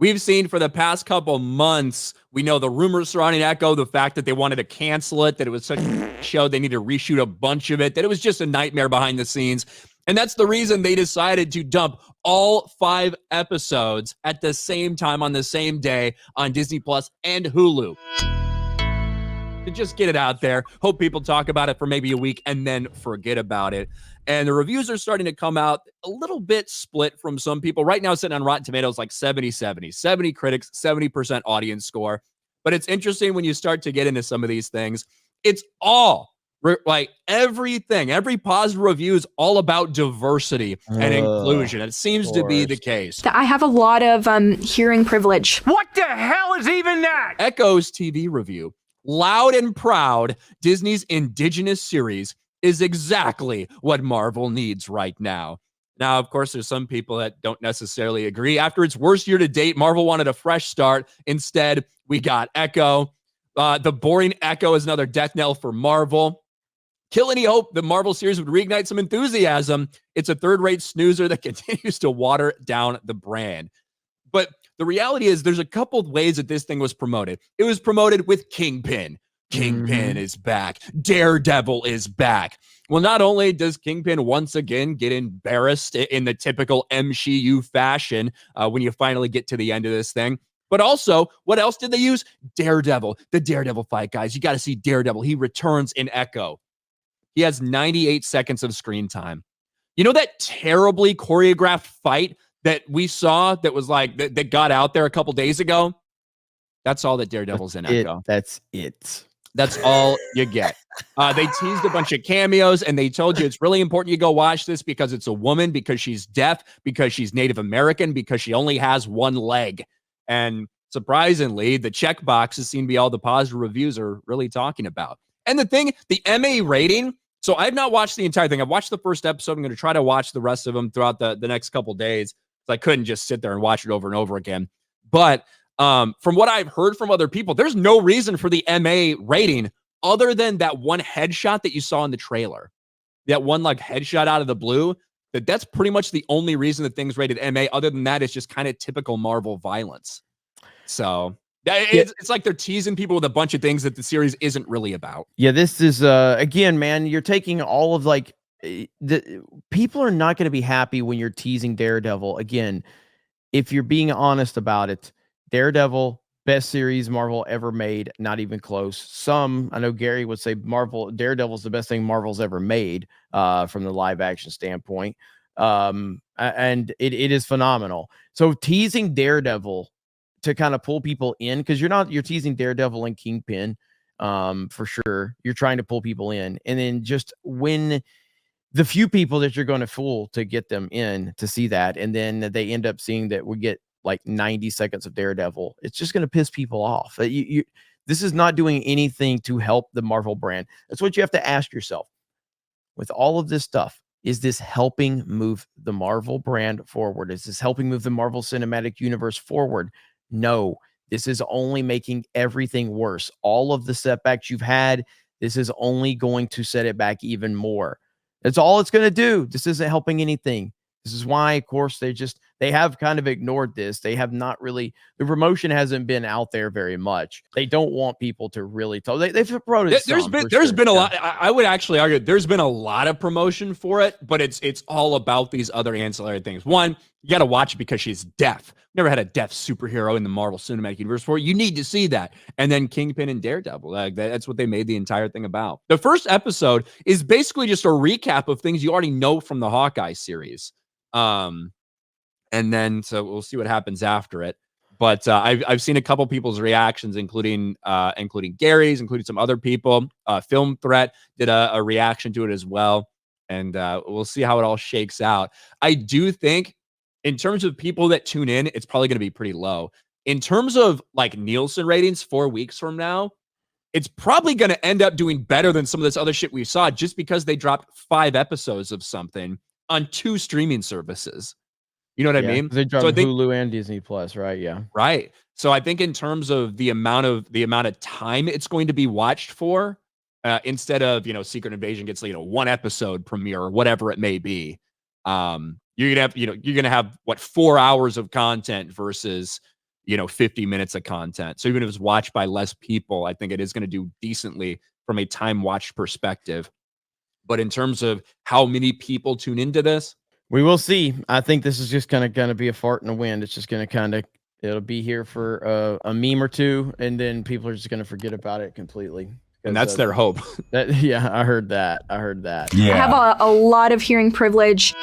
we've seen for the past couple months, we know the rumors surrounding Echo, the fact that they wanted to cancel it, that it was such a show, they needed to reshoot a bunch of it, that it was just a nightmare behind the scenes. And that's the reason they decided to dump all 5 episodes at the same time on the same day on Disney Plus and Hulu. To just get it out there. Hope people talk about it for maybe a week and then forget about it. And the reviews are starting to come out a little bit split from some people. Right now, sitting on Rotten Tomatoes like 70-70. 70 critics, 70% audience score. But it's interesting when you start to get into some of these things. It's all like everything, every positive review is all about diversity and inclusion. It seems to be the case. I have a lot of hearing privilege. What the hell is even that? Echo's TV review, loud and proud, Disney's indigenous series is exactly what Marvel needs right now. Now, of course, there's some people that don't necessarily agree. After its worst year to date, Marvel wanted a fresh start. Instead, we got Echo. The boring Echo is another death knell for Marvel. Kill any hope the Marvel series would reignite some enthusiasm. It's a third-rate snoozer that continues to water down the brand. But the reality is there's a couple of ways that this thing was promoted. It was promoted with Kingpin. Kingpin is back. Daredevil is back. Well, not only does Kingpin once again get embarrassed in the typical MCU fashion when you finally get to the end of this thing, but also, what else did they use? Daredevil. The Daredevil fight, guys. You got to see Daredevil. He returns in Echo. He has 98 seconds of screen time. You know that terribly choreographed fight that we saw that was like, that got out there a couple days ago? That's all that Daredevil's in Echo. That's it. That's all you get. They teased a bunch of cameos, and they told you it's really important you go watch this because it's a woman, because she's deaf, because she's Native American, because she only has one leg. And surprisingly, the checkboxes seem to be all the positive reviews are really talking about. And the thing, the MA rating, so I've not watched the entire thing. I've watched the first episode. I'm going to try to watch the rest of them throughout the next couple days. So I couldn't just sit there and watch it over and over again. But from what I've heard from other people, there's no reason for the MA rating other than that one headshot that you saw in the trailer. That one like headshot out of the blue. That's pretty much the only reason that thing's rated MA. Other than that, it's just kind of typical Marvel violence. So it's like they're teasing people with a bunch of things that the series isn't really about. Yeah, this is again, man, you're taking all of like people are not going to be happy when you're teasing Daredevil. Again, if you're being honest about it, Daredevil, best series Marvel ever made, not even close. I know Gary would say Daredevil's the best thing Marvel's ever made from the live action standpoint. And it is phenomenal. So teasing Daredevil to kind of pull people in, because you're teasing Daredevil and Kingpin for sure. You're trying to pull people in, and then just when the few people that you're going to fool to get them in to see that, and then they end up seeing that we get like 90 seconds of Daredevil, it's just going to piss people off. This is not doing anything to help the Marvel brand. That's what you have to ask yourself. With all of this stuff, is this helping move the Marvel brand forward? Is this helping move the Marvel Cinematic Universe forward? No, this is only making everything worse. All of the setbacks you've had, this is only going to set it back even more. That's all it's going to do. This isn't helping anything. This is why, of course, they have kind of ignored this. They have not really, the promotion hasn't been out there very much. They don't want people to really tell. They've promoted There's been a lot. I would actually argue there's been a lot of promotion for it, but it's all about these other ancillary things. One, you got to watch it because she's deaf. Never had a deaf superhero in the Marvel Cinematic Universe before. You need to see that. And then Kingpin and Daredevil. That's what they made the entire thing about. The first episode is basically just a recap of things you already know from the Hawkeye series. And then so we'll see what happens after it. But I've seen a couple people's reactions, including Gary's, including some other people. Film Threat did a reaction to it as well. And we'll see how it all shakes out. I do think in terms of people that tune in, it's probably going to be pretty low. In terms of like Nielsen ratings 4 weeks from now, it's probably going to end up doing better than some of this other shit we saw just because they dropped 5 episodes of something on 2 streaming services. You know what I mean? They dropped Hulu and Disney Plus, right? Yeah. Right. So I think in terms of the amount of time it's going to be watched for, instead of, Secret Invasion gets, 1 episode premiere or whatever it may be, you're going to have, what, 4 hours of content versus 50 minutes of content. So even if it's watched by less people, I think it is going to do decently from a time watched perspective. But in terms of how many people tune into this, we will see. I think this is just gonna be a fart in the wind. It's just gonna it'll be here for a meme or two, and then people are just gonna forget about it completely. And that's their hope. Yeah, I heard that. I have a lot of hearing privilege.